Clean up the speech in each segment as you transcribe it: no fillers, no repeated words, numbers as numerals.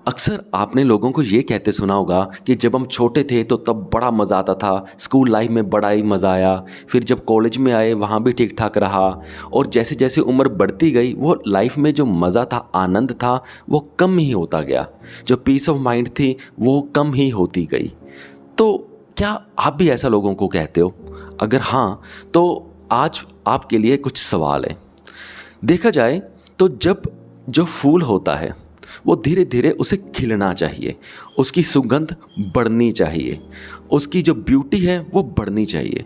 अक्सर आपने लोगों को ये कहते सुना होगा कि जब हम छोटे थे तो तब बड़ा मज़ा आता था, स्कूल लाइफ में बड़ा ही मज़ा आया, फिर जब कॉलेज में आए वहाँ भी ठीक ठाक रहा और जैसे जैसे उम्र बढ़ती गई वो लाइफ में जो मज़ा था, आनंद था, वो कम ही होता गया, जो पीस ऑफ माइंड थी वो कम ही होती गई। तो क्या आप भी ऐसा लोगों को कहते हो? अगर हाँ, तो आज आपके लिए कुछ सवाल है। देखा जाए तो जब जो फूल होता है वो धीरे धीरे उसे खिलना चाहिए, उसकी सुगंध बढ़नी चाहिए, उसकी जो ब्यूटी है वो बढ़नी चाहिए।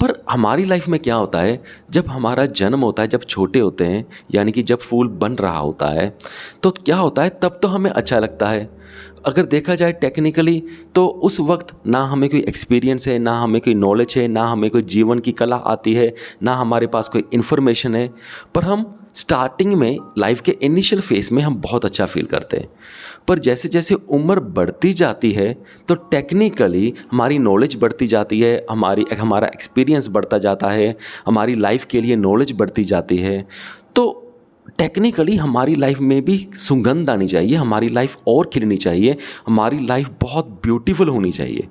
पर हमारी लाइफ में क्या होता है, जब हमारा जन्म होता है, जब छोटे होते हैं, यानी कि जब फूल बन रहा होता है, तो क्या होता है, तब तो हमें अच्छा लगता है। अगर देखा जाए टेक्निकली तो उस वक्त ना हमें कोई एक्सपीरियंस है, ना हमें कोई नॉलेज है, ना हमें कोई जीवन की कला आती है, ना हमारे पास कोई इन्फॉर्मेशन है। पर हम स्टार्टिंग में लाइफ के इनिशियल फेज में हम बहुत अच्छा फील करते हैं। पर जैसे जैसे उम्र बढ़ती जाती है तो टेक्निकली हमारी नॉलेज बढ़ती जाती है, हमारा एक्सपीरियंस बढ़ता जाता है, हमारी लाइफ के लिए नॉलेज बढ़ती जाती है। तो टेक्निकली हमारी लाइफ में भी सुगंध आनी चाहिए, हमारी लाइफ और खिलनी चाहिए, हमारी लाइफ बहुत ब्यूटीफुल होनी चाहिए।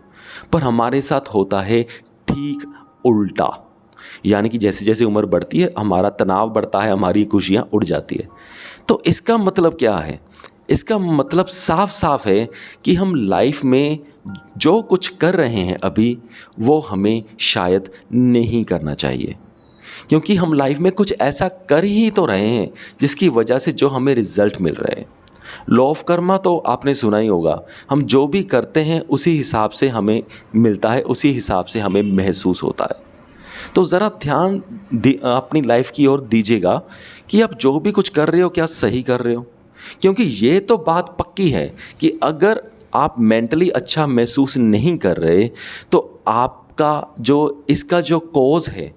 पर हमारे साथ होता है ठीक उल्टा, यानी कि जैसे जैसे उम्र बढ़ती है हमारा तनाव बढ़ता है, हमारी खुशियाँ उड़ जाती है। तो इसका मतलब क्या है? इसका मतलब साफ साफ है कि हम लाइफ में जो कुछ कर रहे हैं अभी वो हमें शायद नहीं करना चाहिए, क्योंकि हम लाइफ में कुछ ऐसा कर ही तो रहे हैं जिसकी वजह से जो हमें रिजल्ट मिल रहे हैं। लॉ ऑफ कर्मा तो आपने सुना ही होगा, हम जो भी करते हैं उसी हिसाब से हमें मिलता है, उसी हिसाब से हमें महसूस होता है। तो ज़रा ध्यान अपनी लाइफ की ओर दीजिएगा कि आप जो भी कुछ कर रहे हो क्या सही कर रहे हो, क्योंकि ये तो बात पक्की है कि अगर आप मेंटली अच्छा महसूस नहीं कर रहे तो आपका जो इसका जो कॉज है,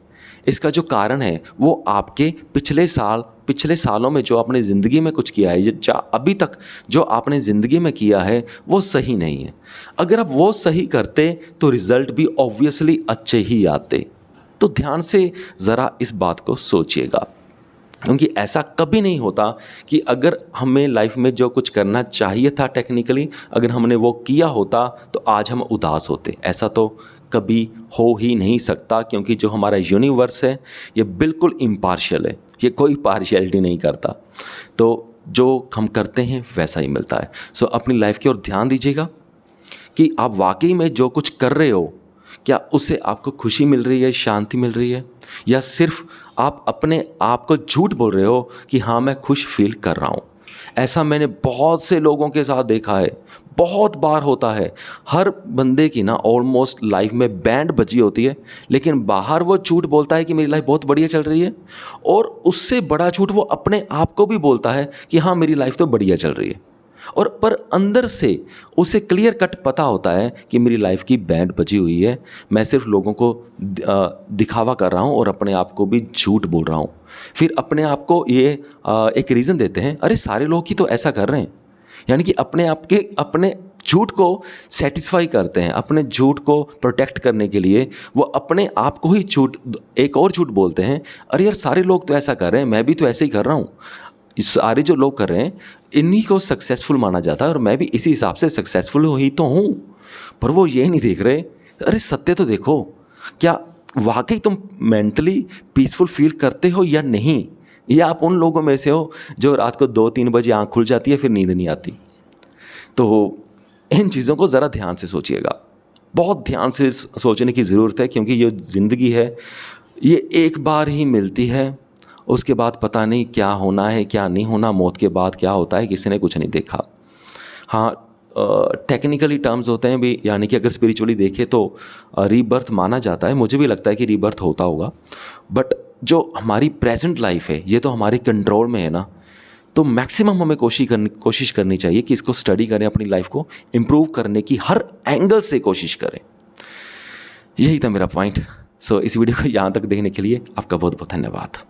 इसका जो कारण है वो आपके पिछले सालों में जो आपने ज़िंदगी में कुछ किया है, अभी तक जो आपने ज़िंदगी में किया है वो सही नहीं है। अगर आप वो सही करते तो रिज़ल्ट भी ऑब्वियसली अच्छे ही आते। तो ध्यान से ज़रा इस बात को सोचिएगा, क्योंकि ऐसा कभी नहीं होता कि अगर हमें लाइफ में जो कुछ करना चाहिए था टेक्निकली, अगर हमने वो किया होता तो आज हम उदास होते। ऐसा तो कभी हो ही नहीं सकता, क्योंकि जो हमारा यूनिवर्स है ये बिल्कुल इम्पार्शियल है, ये कोई पार्शियलिटी नहीं करता। तो जो हम करते हैं वैसा ही मिलता है। सो अपनी लाइफ की ओर ध्यान दीजिएगा कि आप वाकई में जो कुछ कर रहे हो क्या उससे आपको खुशी मिल रही है, शांति मिल रही है, या सिर्फ आप अपने आप को झूठ बोल रहे हो कि हाँ मैं खुश फील कर रहा हूँ। ऐसा मैंने बहुत से लोगों के साथ देखा है, बहुत बार होता है। हर बंदे की ना ऑलमोस्ट लाइफ में बैंड बजी होती है, लेकिन बाहर वो झूठ बोलता है कि मेरी लाइफ बहुत बढ़िया चल रही है, और उससे बड़ा झूठ वो अपने आप को भी बोलता है कि हाँ मेरी लाइफ तो बढ़िया चल रही है, और पर अंदर से उसे क्लियर कट पता होता है कि मेरी लाइफ की बैंड बजी हुई है, मैं सिर्फ लोगों को दिखावा कर रहा हूँ और अपने आप को भी झूठ बोल रहा हूँ। फिर अपने आप को ये एक रीज़न देते हैं, अरे सारे लोग ही तो ऐसा कर रहे हैं, यानी कि अपने झूठ को सेटिस्फाई करते हैं, अपने झूठ को प्रोटेक्ट करने के लिए वो अपने आप को ही एक और झूठ बोलते हैं, अरे यार सारे लोग तो ऐसा कर रहे हैं, मैं भी तो ऐसे ही कर रहा हूँ। सारे जो लोग कर रहे हैं इन्हीं को सक्सेसफुल माना जाता है और मैं भी इसी हिसाब से सक्सेसफुल ही तो हूँ। पर वो ये नहीं देख रहे, अरे सत्य तो देखो, क्या वाकई तुम मेंटली पीसफुल फील करते हो या नहीं, या आप उन लोगों में से हो जो रात को 2-3 बजे आँख खुल जाती है फिर नींद नहीं आती। तो इन चीज़ों को ज़रा ध्यान से सोचिएगा, बहुत ध्यान से सोचने की ज़रूरत है, क्योंकि ये ज़िंदगी है ये एक बार ही मिलती है, उसके बाद पता नहीं क्या होना है क्या नहीं होना, मौत के बाद क्या होता है किसी ने कुछ नहीं देखा। हाँ, टेक्निकली टर्म्स होते हैं भी, यानी कि अगर स्पिरिचुअली देखें तो रीबर्थ माना जाता है, मुझे भी लगता है कि रीबर्थ होता होगा, बट जो हमारी प्रेजेंट लाइफ है ये तो हमारे कंट्रोल में है ना। तो मैक्सिमम हमें कोशिश करनी चाहिए कि इसको स्टडी करें, अपनी लाइफ को इम्प्रूव करने की हर एंगल से कोशिश करें। यही था मेरा पॉइंट। सो इस वीडियो को यहाँ तक देखने के लिए आपका बहुत बहुत धन्यवाद।